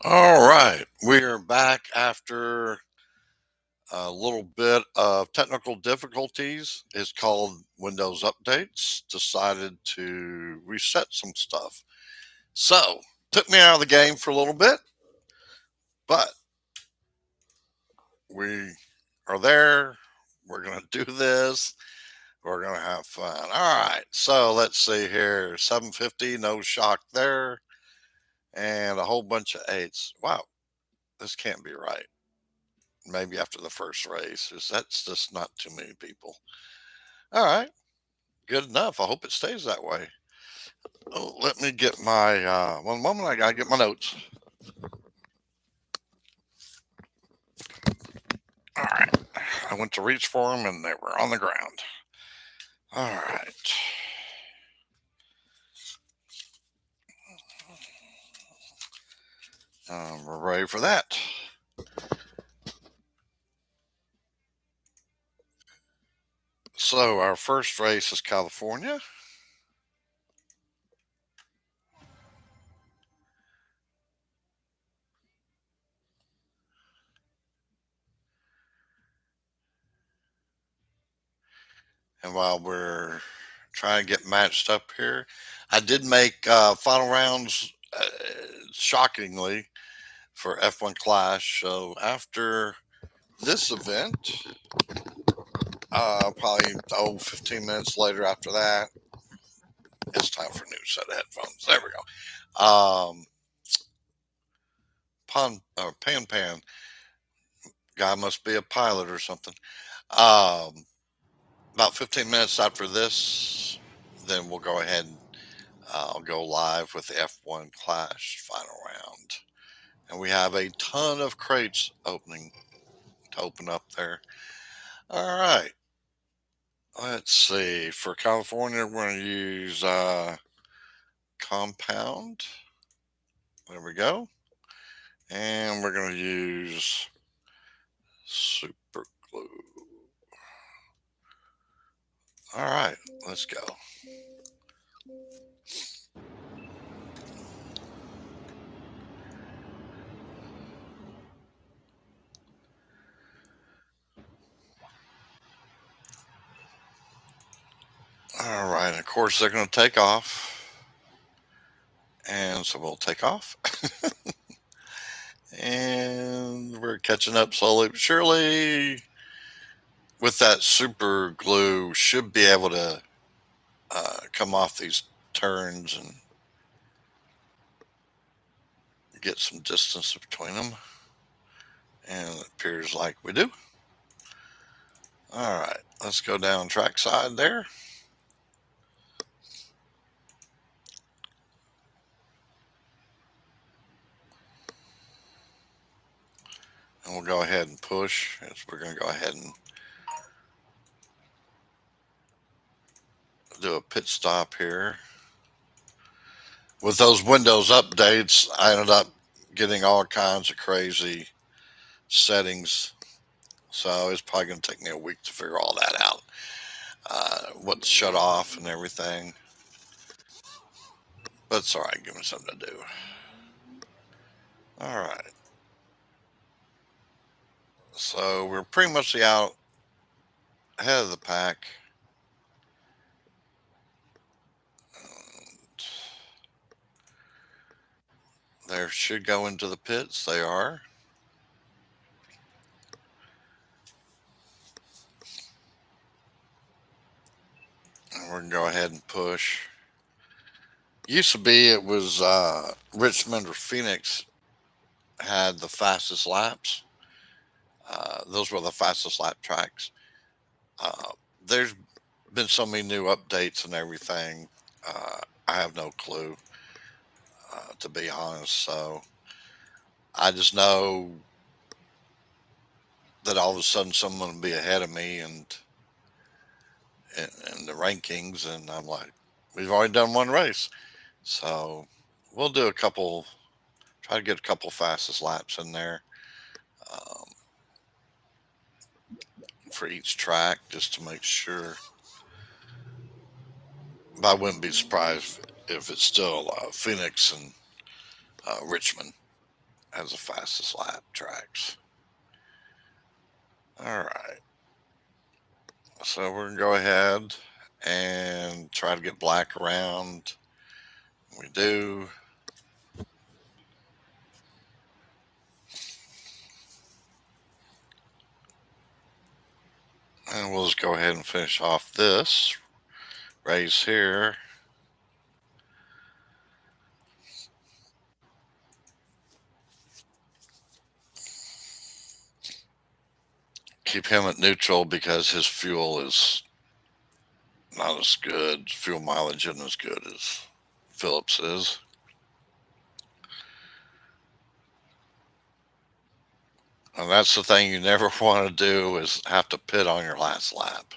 All right, we are back after a little bit of technical difficulties. It's called Windows Updates. Decided to reset some stuff. So, took me out of the game for a little bit, but we are there. We're going to do this. We're going to have fun. All right, so let's see here 750, no shock there, and a whole bunch of eights. Wow, this can't be right. Maybe after the first race, 'cause that's just not too many people. All right, good enough. I hope it stays that way. Oh, let me get my one moment. I gotta get my notes. All right, I went to reach for them and they were on the ground. All right, we're ready for that. So our first race is California. And while we're trying to get matched up here, I did make final rounds shockingly for F1 Clash. So after this event, probably 15 minutes later after that, it's time for a new set of headphones. There we go. Pan Pan guy must be a pilot or something. Um, about 15 minutes after this, then we'll go ahead and I'll go live with the F1 Clash final round. And we have a ton of crates opening to open up there. All right. Let's see. For California, we're going to use Compound. There we go. And we're going to use Super Glue. All right. Let's go. All right. Of course, they're going to take off. And so we'll take off. And we're catching up slowly but surely. With that super glue, should be able to come off these turns and get some distance between them. And it appears like we do. All right, let's go down track side there. And we'll go ahead and push. We're going to go ahead and do a pit stop here. With those Windows updates, I ended up getting all kinds of crazy settings. So it's probably going to take me a week to figure all that out. What's shut off and everything. But it's all right. Give me something to do. All right. So we're pretty much out ahead of the pack. And they should go into the pits. They are. And we're going to go ahead and push. Used to be it was Richmond or Phoenix had the fastest laps. Those were the fastest lap tracks. Uh, there's been so many new updates and everything. I have no clue, to be honest. So I just know that all of a sudden someone will be ahead of me and in the rankings, and I'm like, we've already done one race, so we'll do a couple. Try to get a couple fastest laps in there um, for each track, just to make sure. But I wouldn't be surprised if it's still Phoenix and Richmond has the fastest lap tracks. All right. So we're going to go ahead and try to get black around. We do. And we'll just go ahead and finish off this race here. Keep him at neutral because his fuel is not as good. Fuel mileage isn't as good as Phillips is. And that's the thing you never want to do is have to pit on your last lap.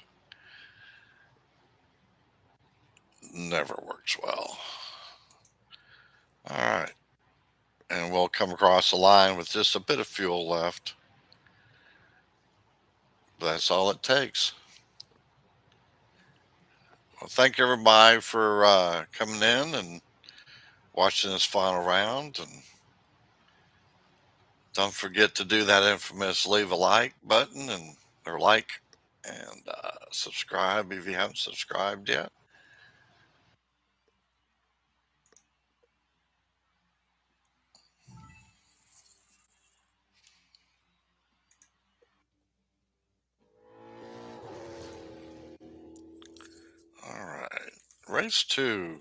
Never works well. All right. And we'll come across the line with just a bit of fuel left. That's all it takes. Well, thank everybody for coming in and watching this final round. And don't forget to do that infamous leave a like button or like and subscribe if you haven't subscribed yet. All right. Race 2.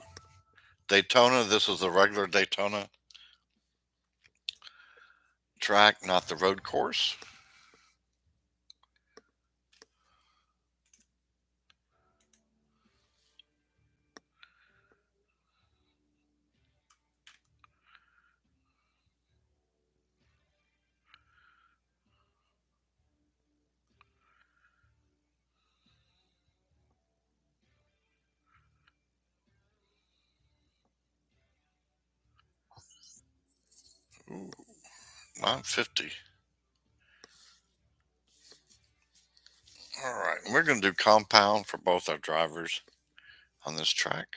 Daytona. This is the regular Daytona track, not the road course. Ooh, 950. All right. We're going to do compound for both our drivers on this track.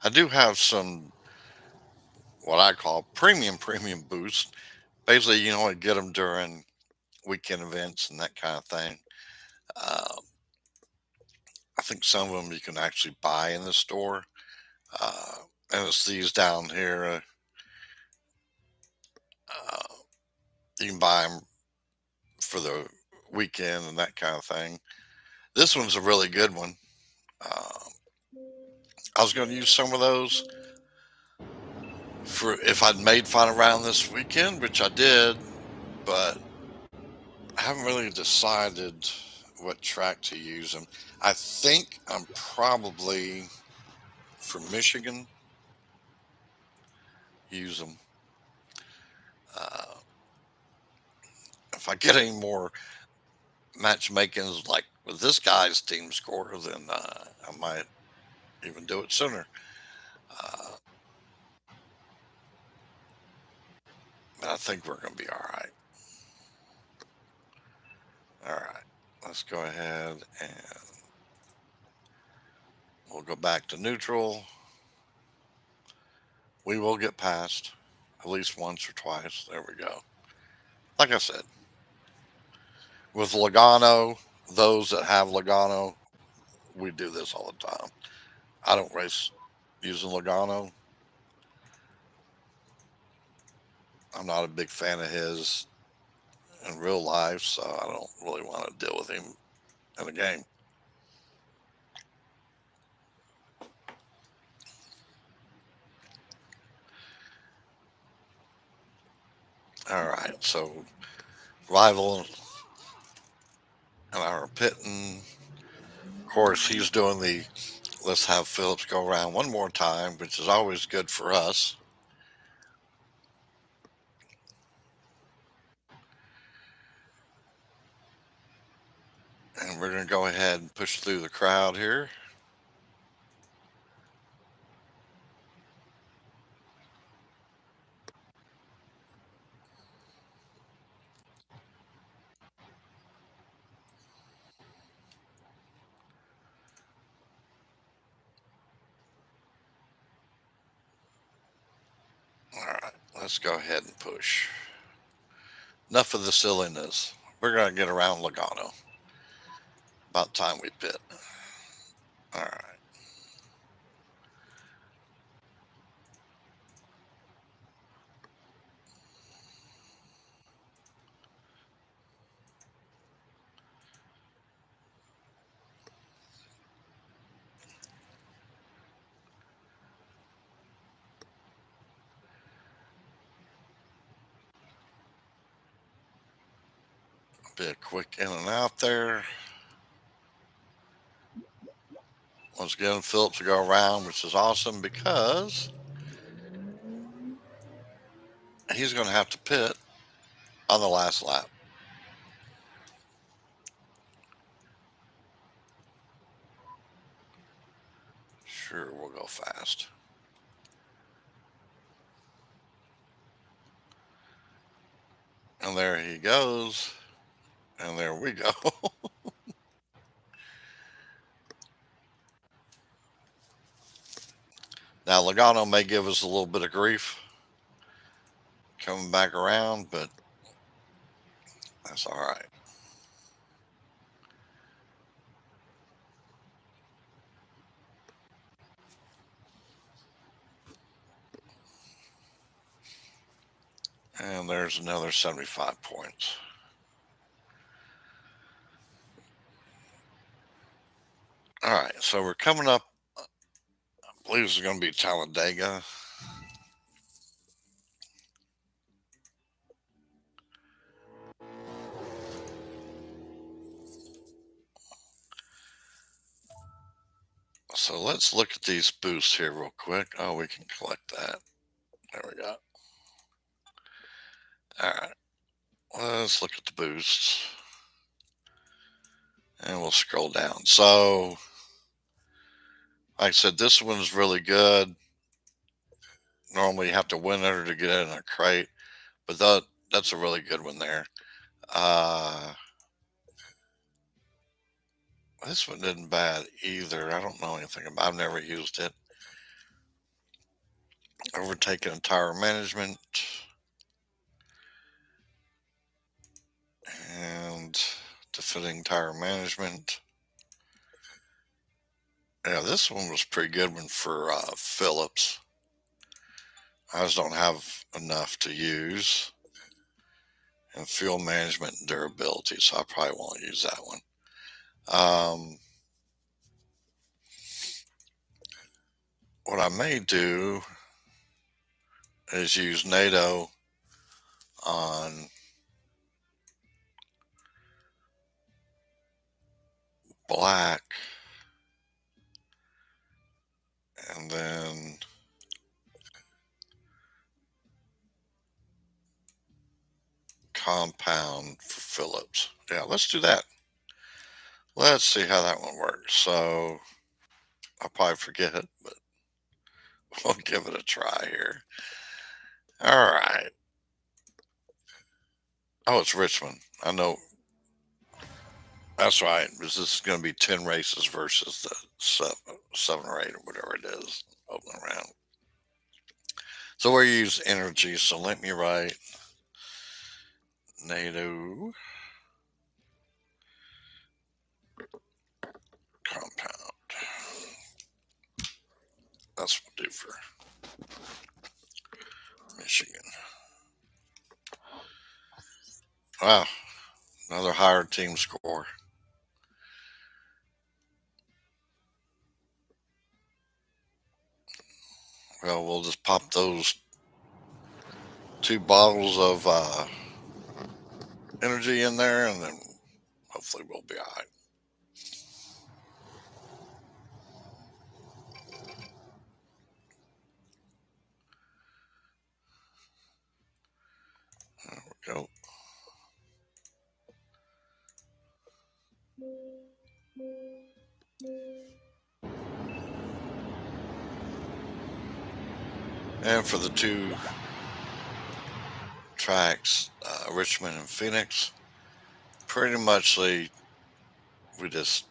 I do have some what I call premium boost. Basically, you know, I get them during weekend events and that kind of thing. Uh, I think some of them you can actually buy in the store. Uh, and it's these down here. Uh, you can buy them for the weekend and that kind of thing. This one's a really good one. Uh, I was going to use some of those for if I'd made final round this weekend, which I did, but I haven't really decided what track to use them. I think I'm probably for Michigan use them. Uh, if I get any more matchmakings like with this guy's team score, then I might even do it sooner. Uh, but I think we're going to be all right. All right, let's go ahead and we'll go back to neutral. We will get past at least once or twice. There we go. Like I said, with Logano, those that have Logano, we do this all the time. I don't race using Logano. I'm not a big fan of his in real life, so I don't really want to deal with him in a game. All right, so rival and our pitting. Of course, he's doing the let's have Phillips go around one more time, which is always good for us. And we're going to go ahead and push through the crowd here. Let's go ahead and push. Enough of the silliness. We're going to get around Logano. About time we pit. All right. Be a quick in and out there. Once again, Phillips will go around, which is awesome because he's going to have to pit on the last lap. Sure, we'll go fast. And there he goes. And there we go. Now, Logano may give us a little bit of grief coming back around, but that's all right. And there's another 75 points. All right, so we're coming up. I believe it's going to be Talladega. So let's look at these boosts here real quick. Oh, we can collect that. There we go. All right, let's look at the boosts. And we'll scroll down. So, like I said, this one's really good. Normally you have to win it to get it in a crate, but that's a really good one there. This one isn't bad either. I don't know anything about. I've never used it. Overtaking tire management and defeating tire management. Yeah, this one was pretty good one for Phillips. I just don't have enough to use. And fuel management and durability, so I probably won't use that one. What I may do is use NATO on black and then compound for Phillips. Yeah, let's do that. Let's see how that one works. So I'll probably forget it, but we'll give it a try here. All right. Oh, it's Richmond. I know. That's right. This is going to be 10 races versus the seven or eight or whatever it is opening round. So we use energy. So let me write NATO compound. That's what we'll do for Michigan. Wow. Another higher team score. Well, we'll just pop those 2 bottles of energy in there, and then hopefully we'll be all right. There we go. And for the 2 tracks, Richmond and Phoenix, pretty much we just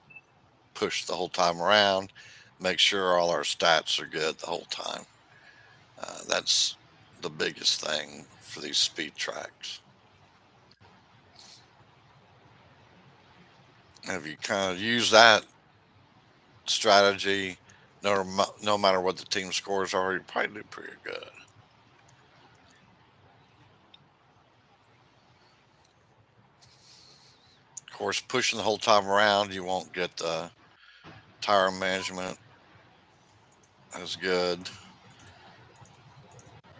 push the whole time around, make sure all our stats are good the whole time. That's the biggest thing for these speed tracks. If you kind of use that strategy, no matter what the team scores are, you probably do pretty good. Of course, pushing the whole time around, you won't get the tire management as good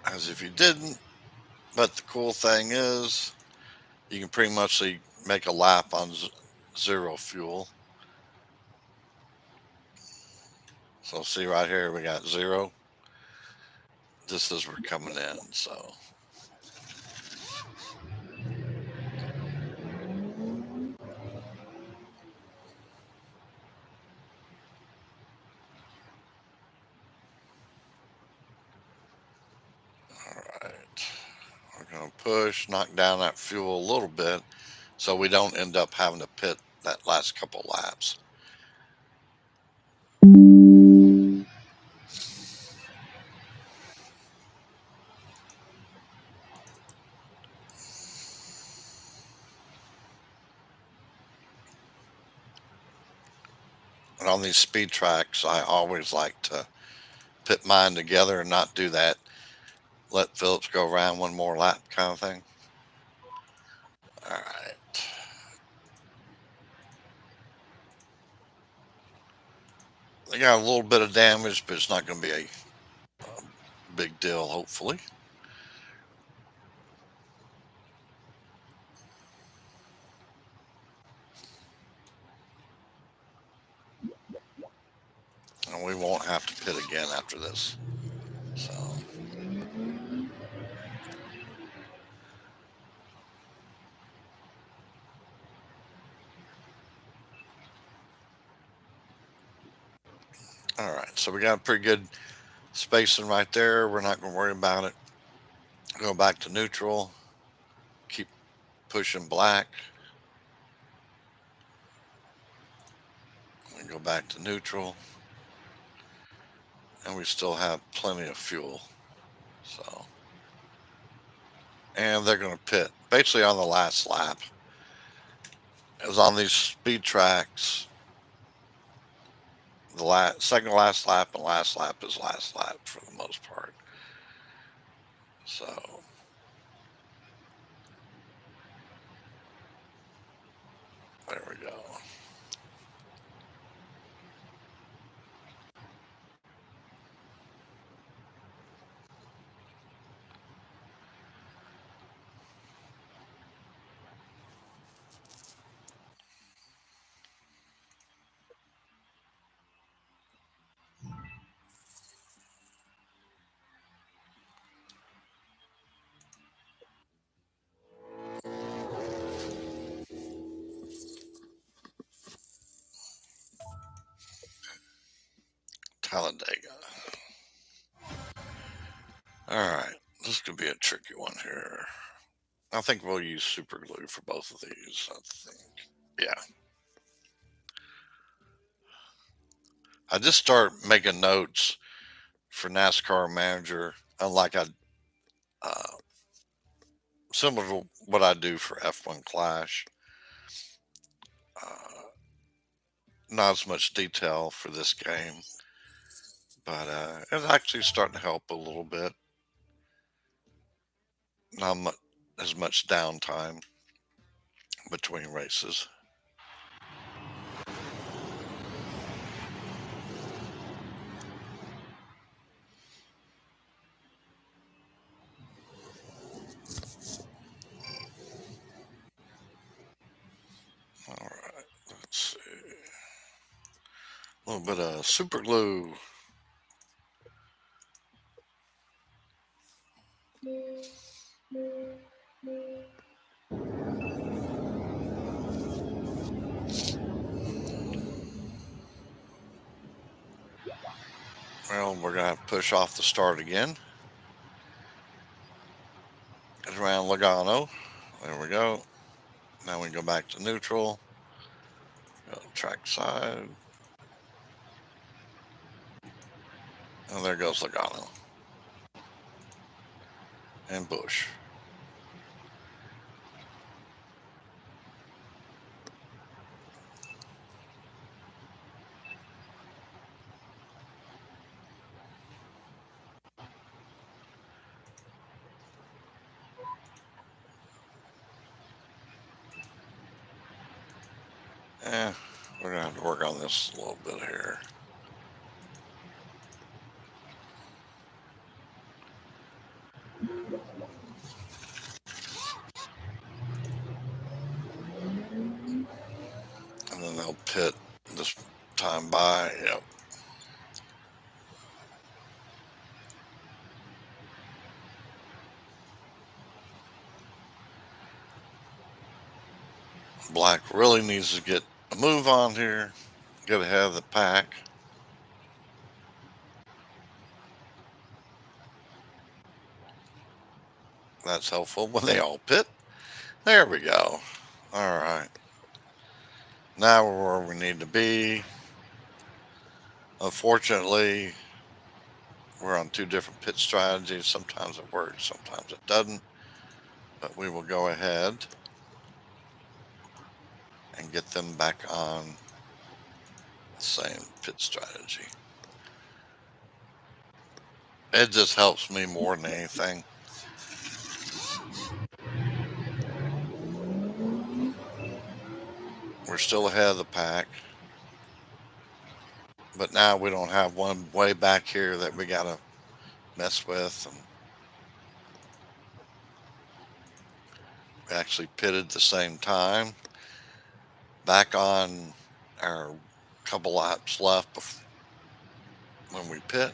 as if you didn't. But the cool thing is, you can pretty much make a lap on zero fuel. So see right here, we got zero just as we're coming in. So all right, we're gonna push, knock down that fuel a little bit, so we don't end up having to pit that last couple laps. And on these speed tracks, I always like to pit mine together and not do that. Let Phillips go around one more lap kind of thing. All right. They got a little bit of damage, but it's not going to be a big deal, hopefully. And we won't have to pit again after this. So, all right. So we got a pretty good spacing right there. We're not going to worry about it. Go back to neutral. Keep pushing black. We go back to neutral. And we still have plenty of fuel. So, and they're going to pit basically on the last lap. It was on these speed tracks. The second to last lap and last lap is last lap for the most part. So, there we go. Talladega. All right, this could be a tricky one here. I think we'll use super glue for both of these. I think, yeah. I just start making notes for NASCAR manager, unlike I uh, similar to what I do for F1 Clash. Uh, not as much detail for this game, but it's actually starting to help a little bit. Not as much downtime between races. All right, let's see. A little bit of super glue. Well, we're going to push off the start again. It's around Logano. There we go. Now we go back to neutral. Go track side. And there goes Logano. and Bush. Eh, we're gonna have to work on this a little bit here. And then they'll pit this time by. Yep. Black really needs to get a move on here, get ahead of the pack. That's helpful when they all pit. There we go. All right. Now we're where we need to be. Unfortunately, we're on two different pit strategies. Sometimes it works, sometimes it doesn't. But we will go ahead and get them back on the same pit strategy. It just helps me more than anything. We're still ahead of the pack. But now we don't have one way back here that we got to mess with. And we actually pitted the same time. Back on our couple laps left when we pit.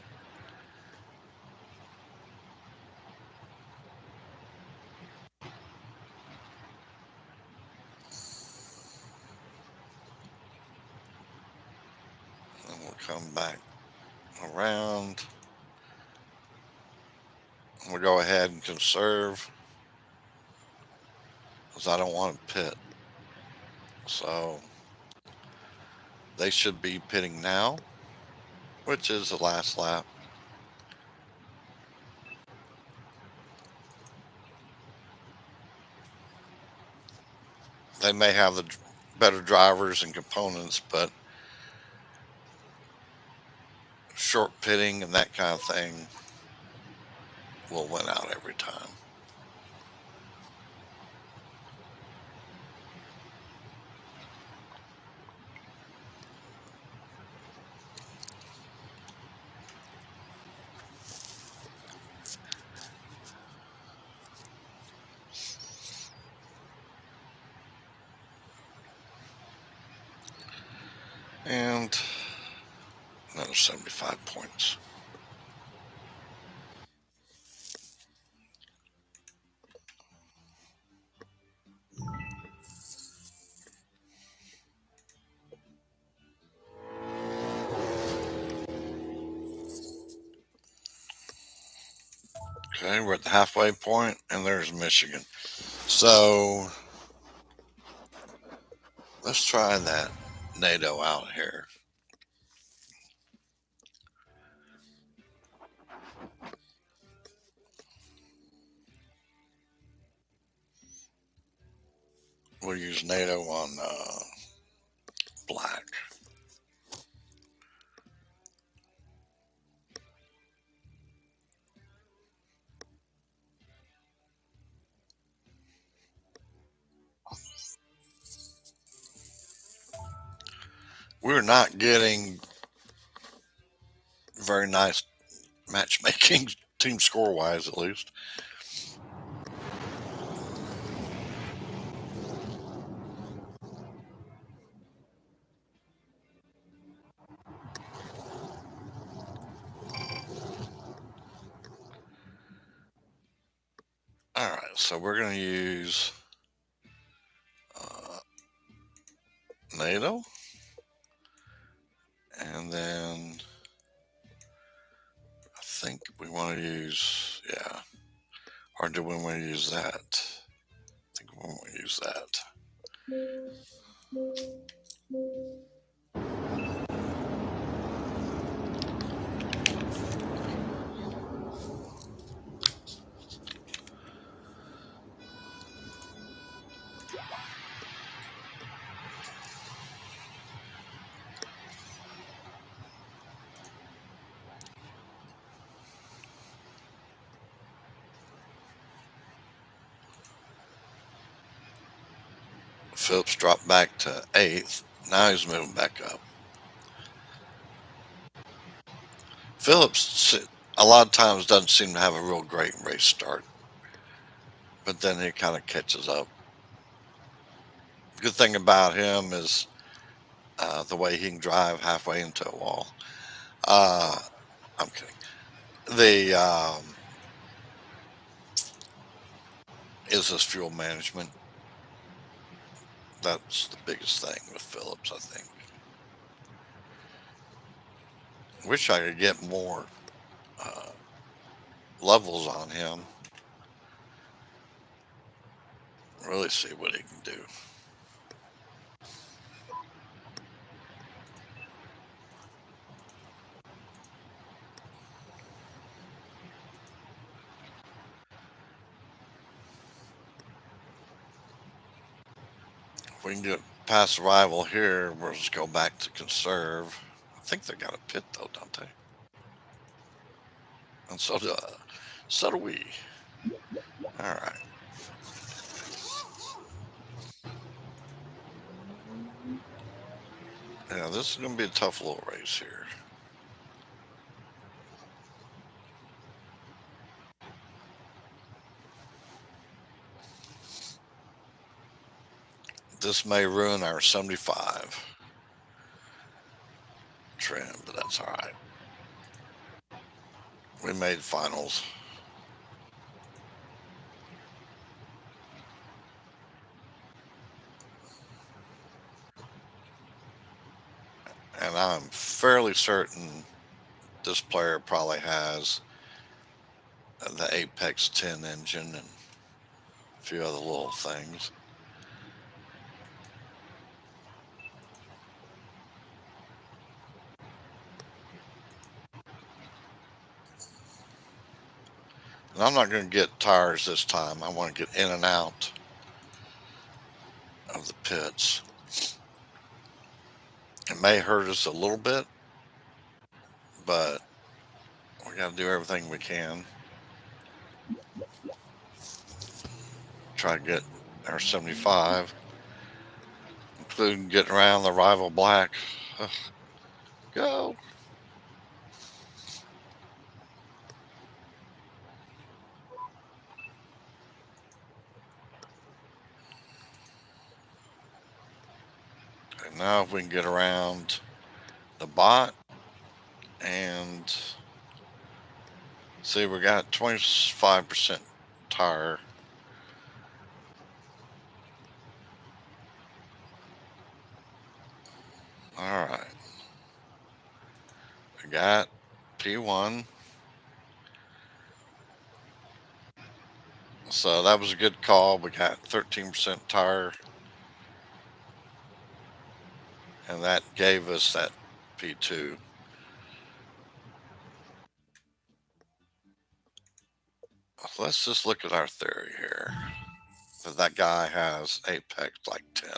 And we'll come back around. We'll go ahead and conserve because I don't want to pit. So they should be pitting now, which is the last lap. They may have the better drivers and components, but short pitting and that kind of thing will win out every time. And another 75 points. Okay, we're at the halfway point, and there's Michigan. So let's try that NATO out here. We'll use NATO on black. We're not getting very nice matchmaking, team score wise at least. All right, so we're going to use NATO. And then I think we want to use, yeah. Or do we want to use that? I think we want to use that. Phillips dropped back to 8th. Now he's moving back up. Phillips, a lot of times, doesn't seem to have a real great race start, but then he kind of catches up. Good thing about him is the way he can drive halfway into a wall. Uh, I'm kidding. The is his fuel management. That's the biggest thing with Phillips, I think. Wish I could get more uh, levels on him. Really see what he can do. If we can get past arrival here, we'll just go back to conserve. I think they got a pit though, don't they? And so do we. All right. Yeah, this is going to be a tough little race here. This may ruin our 75 trim, but that's all right. We made finals. And I'm fairly certain this player probably has the Apex 10 engine and a few other little things. And I'm not going to get tires this time. I want to get in and out of the pits. It may hurt us a little bit, but we got to do everything we can. Try to get our 75, including getting around the rival black. Go. And now if we can get around the bot and see, we got 25% tire. All right. We got P1. So that was a good call. We got 13% tire. And that gave us that P2. Let's just look at our theory here. That guy has Apex like 10.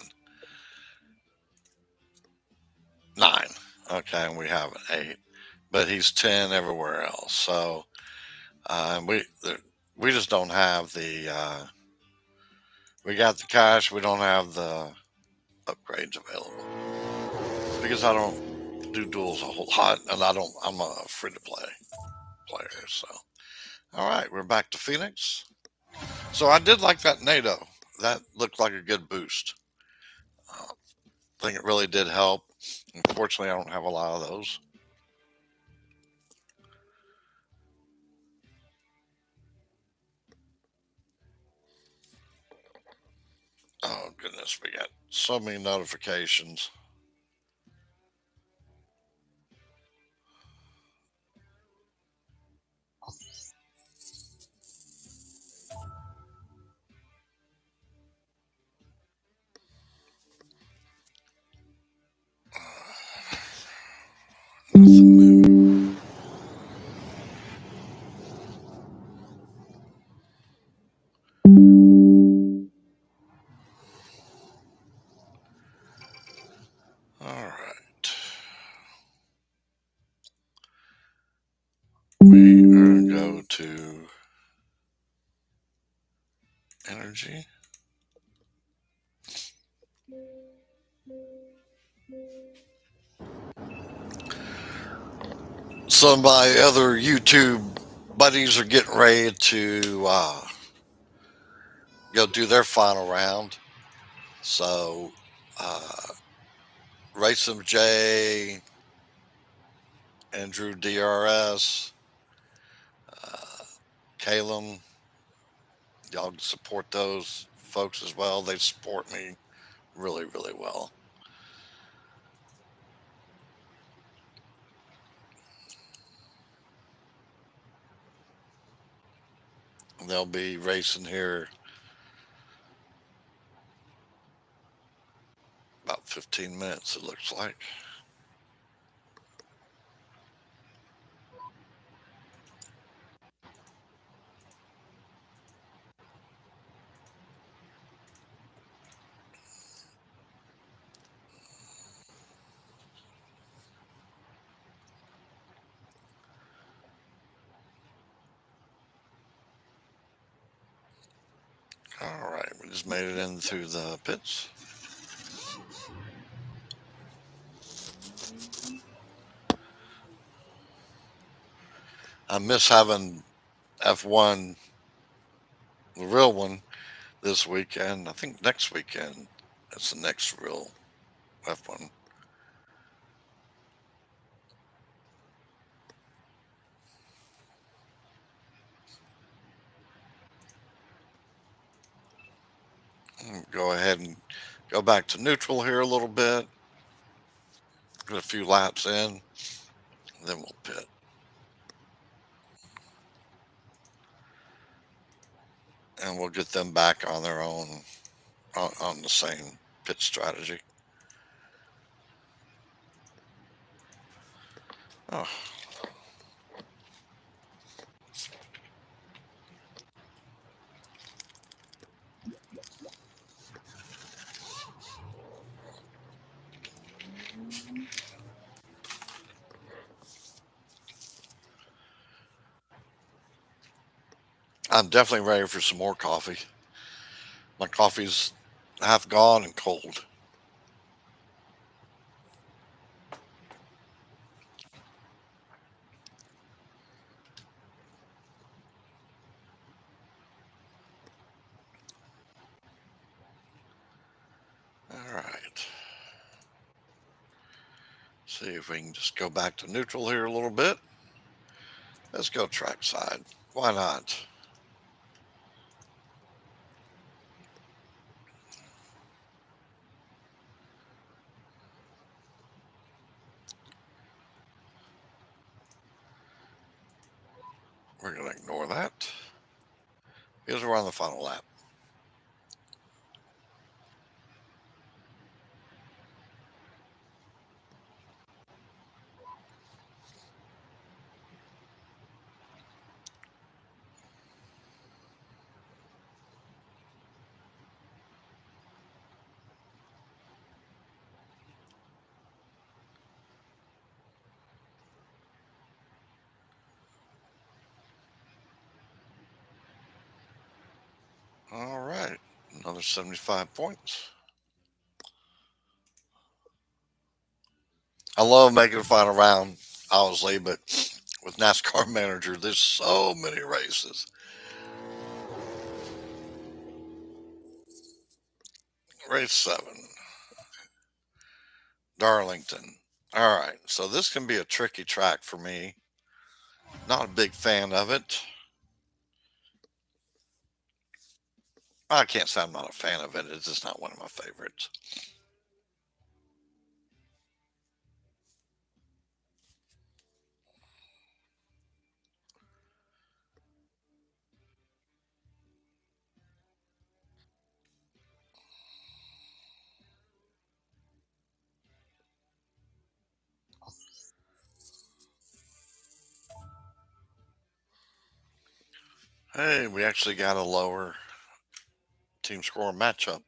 9. Okay, and we have an 8. But he's 10 everywhere else. So we just don't have the we got the cash, we don't have the upgrades available because I don't do duels a whole lot, and I'm a free to play player. So all right, we're back to Phoenix. So I did like that NATO. That looked like a good boost. I think it really did help. Unfortunately, I don't have a lot of those. Oh goodness, we got so many notifications. Nothing new. All right. We are going to go to energy. Some of my other YouTube buddies are getting ready to go do their final round. So, Racing J, Andrew DRS, uh, Calum, y'all support those folks as well. They support me really, really well. They'll be racing here about 15 minutes, it looks like. All right, we just made it into the pits. I miss having F1, the real one, this weekend. I think next weekend, that's the next real F1. Go ahead and go back to neutral here a little bit, get a few laps in, then we'll pit. And we'll get them back on their own, on the same pit strategy. Oh, I'm definitely ready for some more coffee. My coffee's half gone and cold. All right. See if we can just go back to neutral here a little bit. Let's go trackside. Why not? We're going to ignore that because we're on the final lap. All right. Another 75 points. I love making a final round, obviously, but with NASCAR Manager, there's so many races. Race 7, Darlington. All right, so this can be a tricky track for me. Not a big fan of it. I can't say I'm not a fan of it. It's just not one of my favorites. Hey, we actually got a lower team score matchup.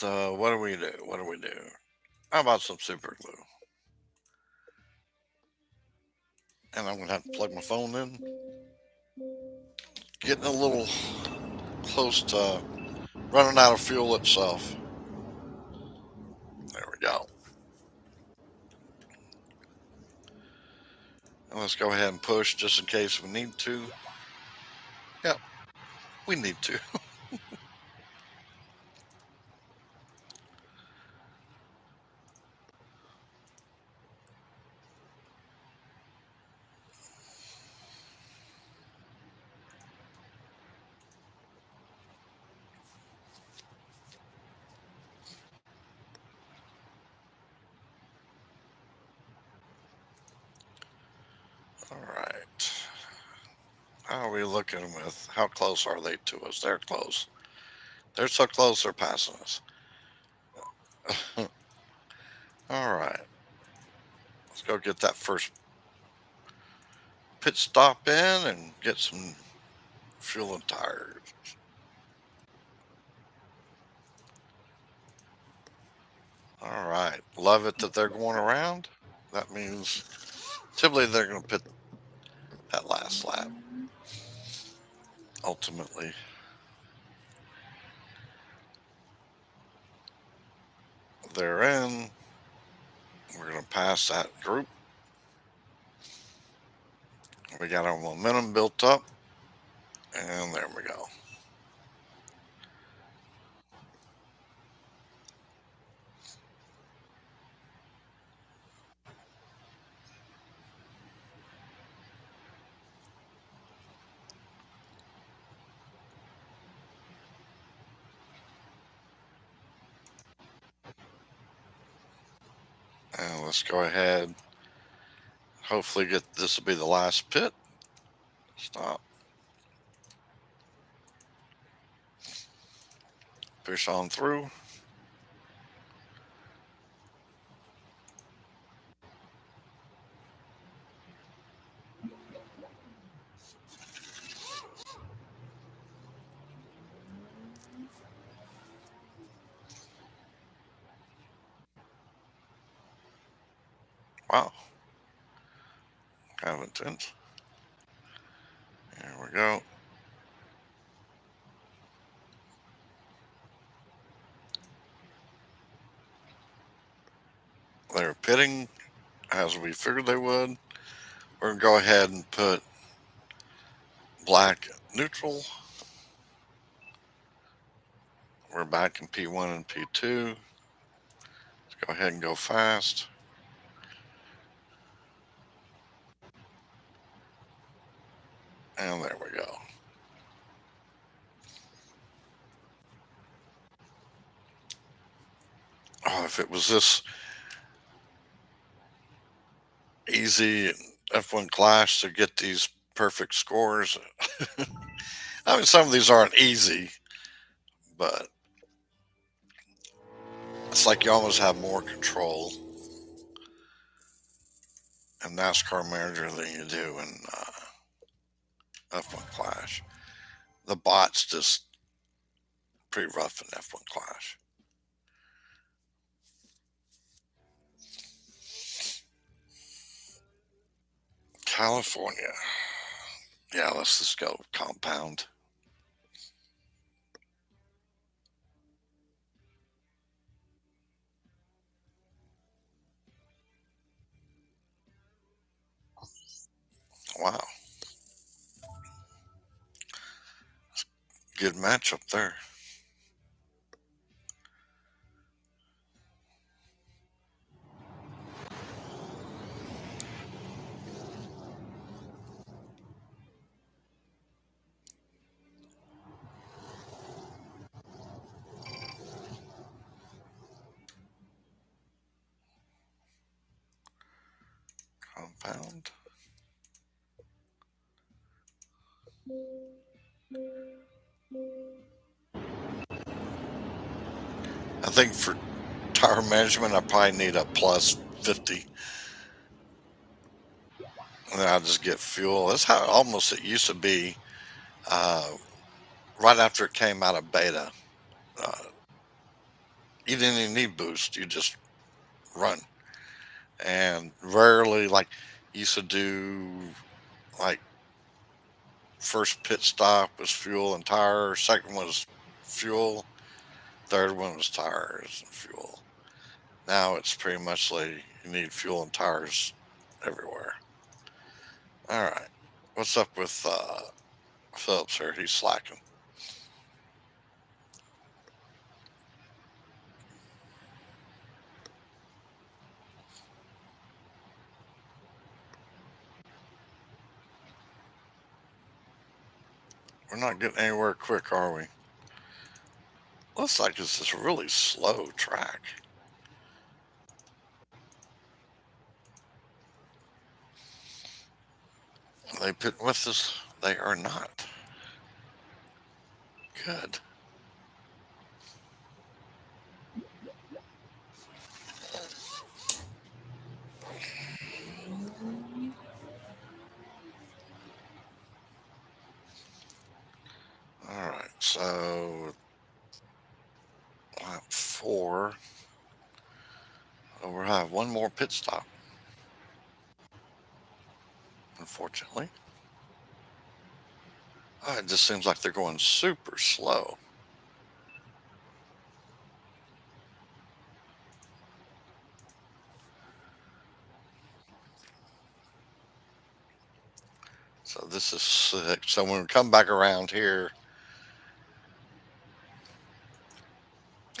So what do we do? What do we do? How about some super glue? And I'm gonna have to plug my phone in. Getting a little close to running out of fuel itself. There we go. And let's go ahead and push just in case we need to. Yep, we need to. All right. How are we looking with how close are they to us? They're close. They're so close they're passing us. All right. Let's go get that first pit stop in and get some fuel and tires. All right. Love it that they're going around. That means typically they're going to pit that last lap. Ultimately, they're in. We're going to pass that group. We got our momentum built up. And there we go. And let's go ahead. Hopefully, get this will be the last pit. Stop. Push on through. Wow, kind of intense. There we go. They're pitting as we figured they would. We're going to go ahead and put black neutral. We're back in P1 and P2. Let's go ahead and go fast. And there we go. Oh, if it was this easy in F1 Clash to get these perfect scores. I mean, some of these aren't easy, but it's like you almost have more control in NASCAR Manager than you do in F1 Clash. The bot's just pretty rough in F1 Clash. California. Yeah, let's just go compound. Wow. Good matchup there. Compound. I think for tire management, I probably need a plus 50. And then I'll just get fuel. That's how almost it used to be uh, right after it came out of beta. Uh, You didn't even need boost. You just run. And rarely, like, used to do, like, first pit stop was fuel and tire, second was fuel, third one was tires and fuel. Now it's pretty much like you need fuel and tires everywhere. All right. What's up with Phillips here? He's slacking. We're not getting anywhere quick, are we? Looks like it's this really slow track. They pit with us. They are not. Good. All right. So lap four. We'll have one more pit stop, unfortunately. It just seems like they're going super slow. So this is sick. So when we come back around here,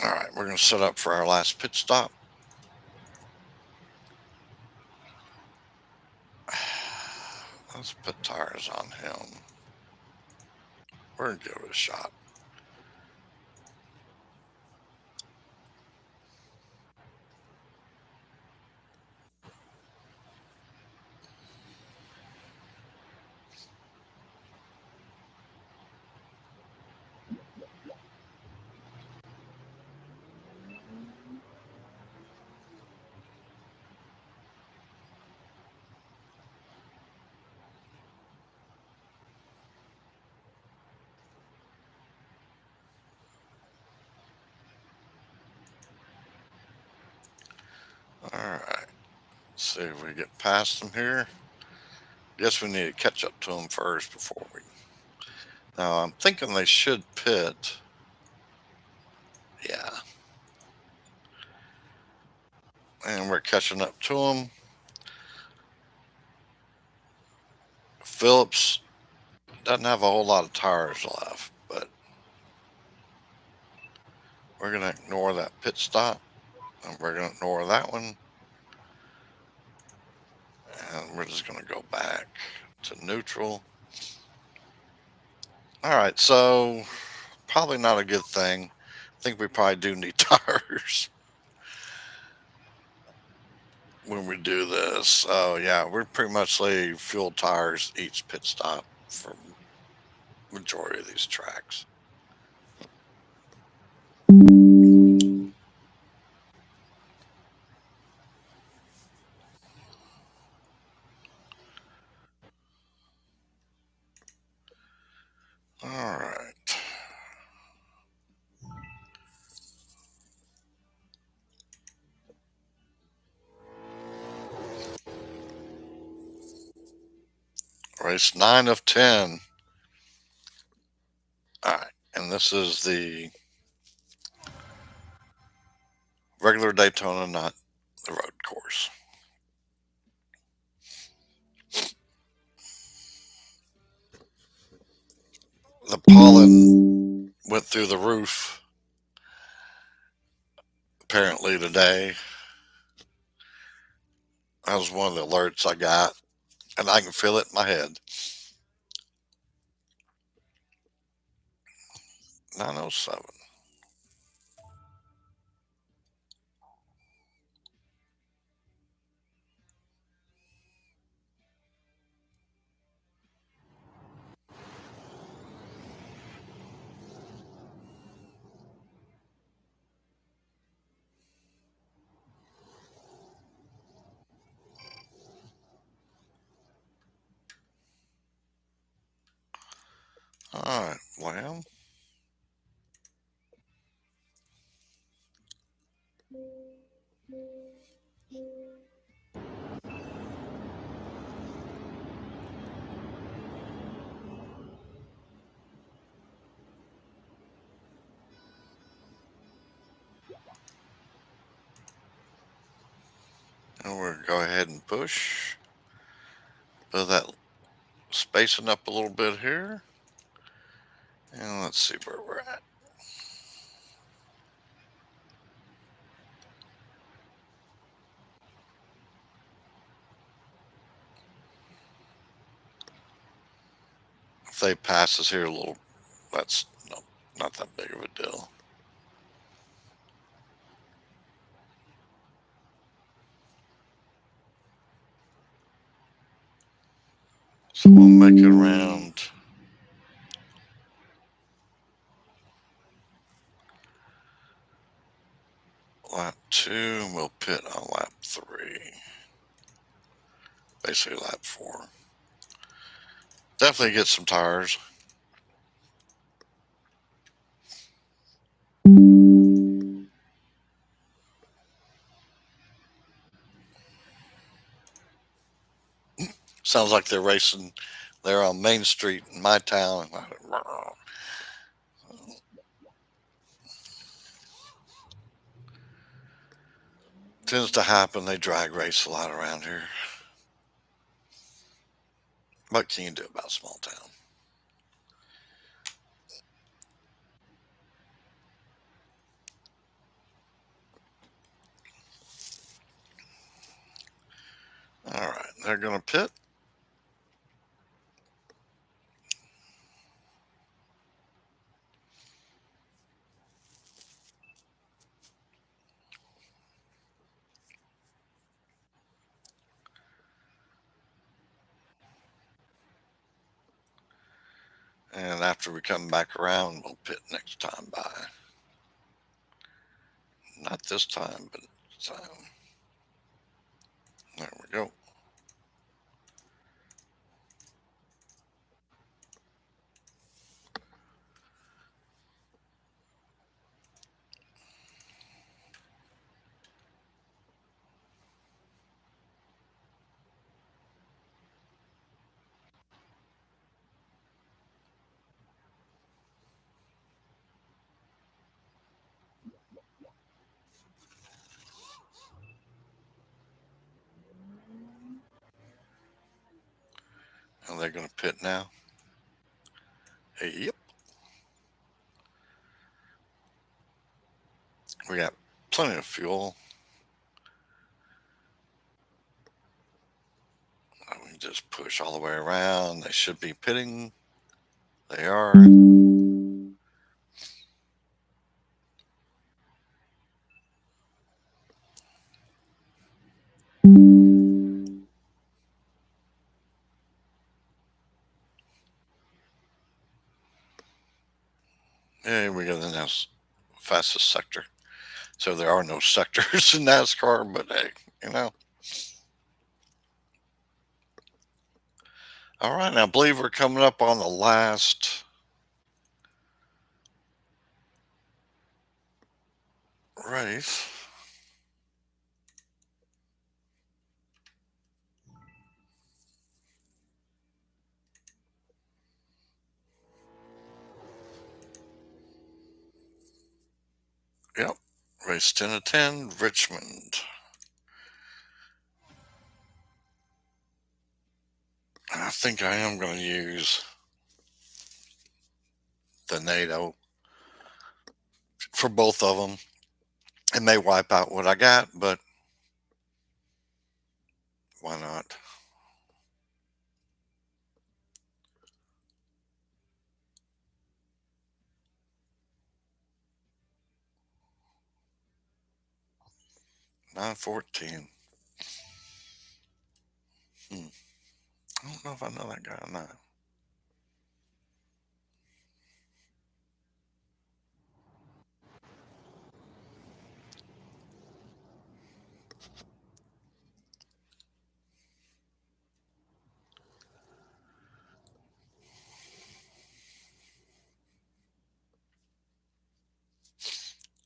all right, we're going to set up for our last pit stop. Let's put tires on him. We're going to give it a shot. All right. See if we get past them here. Guess we need to catch up to them first before we. Now I'm thinking they should pit. Yeah. And we're catching up to them. Phillips doesn't have a whole lot of tires left, but we're going to ignore that pit stop. And we're going to ignore that one. And we're just going to go back to neutral. All right. So probably not a good thing. I think we probably do need tires when we do this. Oh yeah, we're pretty much leave fuel tires each pit stop for majority of these tracks. All right. Race 9 of 10. All right. And this is the regular Daytona, not the road course. The pollen went through the roof apparently today. That was one of the alerts I got, and I can feel it in my head. 907. All right. Well, And we're going to go ahead and push. Build that spacing up a little bit here. And let's see where we're at. If they pass us here a little, that's not that big of a deal. So we'll make it around lap 2, and we'll pit on lap 3. Basically lap 4. Definitely get some tires. Sounds like they're racing there on Main Street in my town. Tends to happen. They drag race a lot around here. What can you do about a small town? All right, they're going to pit. And after we come back around, we'll pit next time by. Not this time, but this time. There we go. And they're going to pit now. Hey, yep. We got plenty of fuel. We can just push all the way around. They should be pitting. They are. Hey, we got the fastest sector. So there are no sectors in NASCAR, but hey, you know. All right, I believe we're coming up on the last race. Yep, race 10 of 10, Richmond. I think I am going to use the NATO for both of them. It may wipe out what I got, but why not? $9.14. I don't know if I know that guy or not.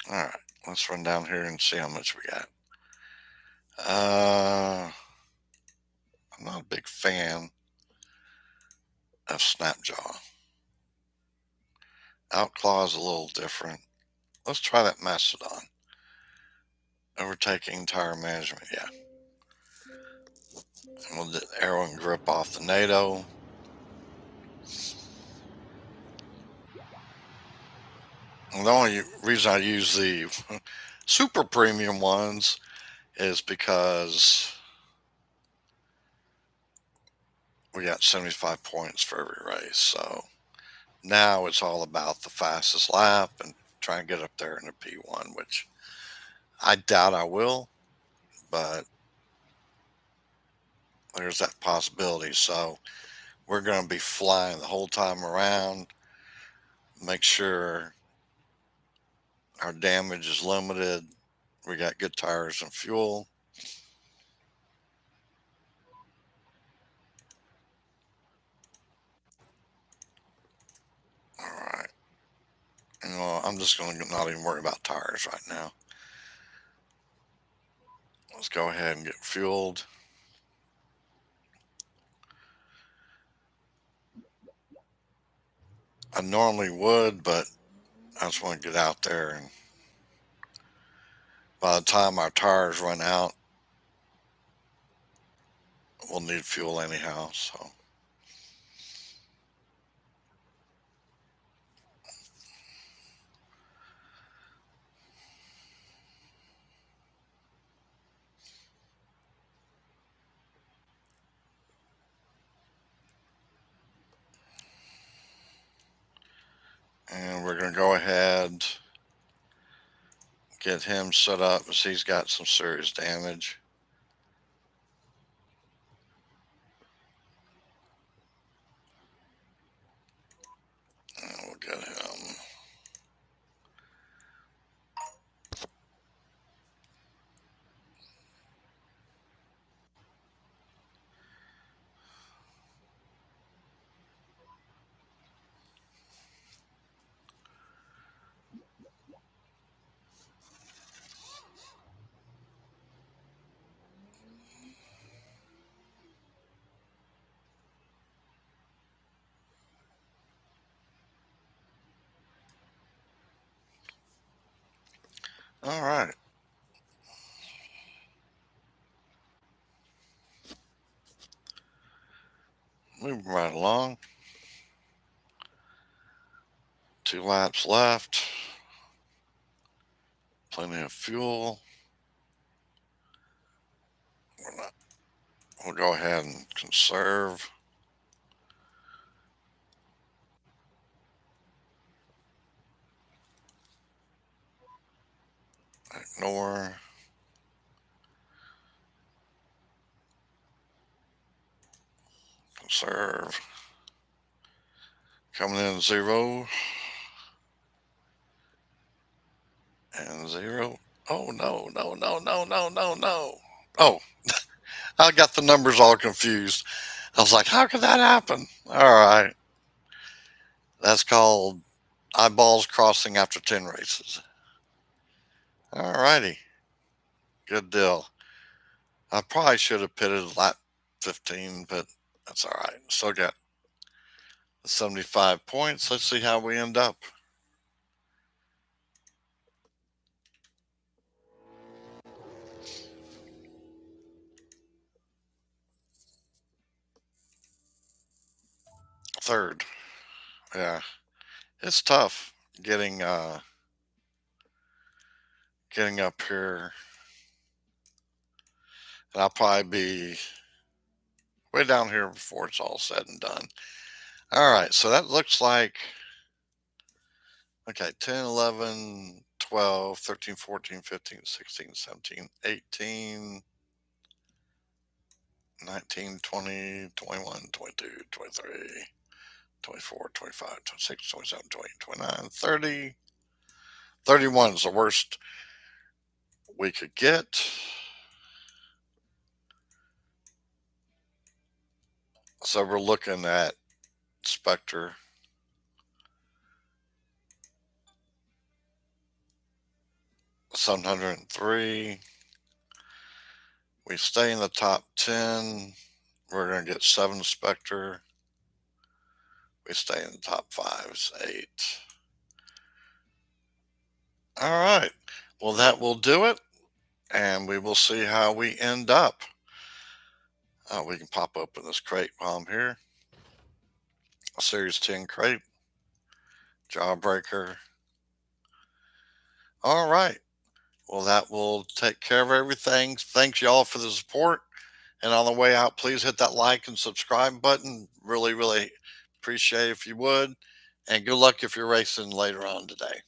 All right, let's run down here and see how much we got. I'm not a big fan of Snapjaw. Outclaw is a little different. Let's try that Mastodon. Overtaking tire management, yeah. We'll get arrow and grip off the NATO. And the only reason I use the super premium ones is because we got 75 points for every race. So now it's all about the fastest lap and trying to get up there in the P1, which I doubt I will, but there's that possibility. So we're going to be flying the whole time around, make sure our damage is limited. We got good tires and fuel. All right. I'm just going to not even worry about tires right now. Let's go ahead and get fueled. I normally would, but I just want to get out there. And by the time our tires run out, we'll need fuel anyhow. So, and we're going to go ahead, get him set up as he's got some serious damage. And we'll get him. All right. Moving right along. 2 laps left. Plenty of fuel. We'll go ahead and conserve. Ignore. Conserve. Coming in 0. And 0. Oh, no, no, no, no, no, no, no. Oh, I got the numbers all confused. I was like, how could that happen? All right. That's called eyeballs crossing after 10 races. All righty. Good deal. I probably should have pitted lap 15, but that's all right. Still got 75 points. Let's see how we end up. Third. Yeah. It's tough getting up here. And I'll probably be way down here before it's all said and done. All right, so that looks like, okay, 10, 11, 12, 13, 14, 15, 16, 17, 18, 19, 20, 21, 22, 23, 24, 25, 26, 27, 28, 29, 30. 31 is the worst we could get. So we're looking at Spectre. 703. We stay in the top 10. We're going to get 7 Spectre. We stay in the top 5. It's 8. All right. Well, that will do it. And we will see how we end up. We can pop open this crate while I'm here. A Series 10 crate, Jawbreaker. All right. Well, that will take care of everything. Thanks y'all for the support. And on the way out, please hit that like and subscribe button. Really, really appreciate it if you would. And good luck if you're racing later on today.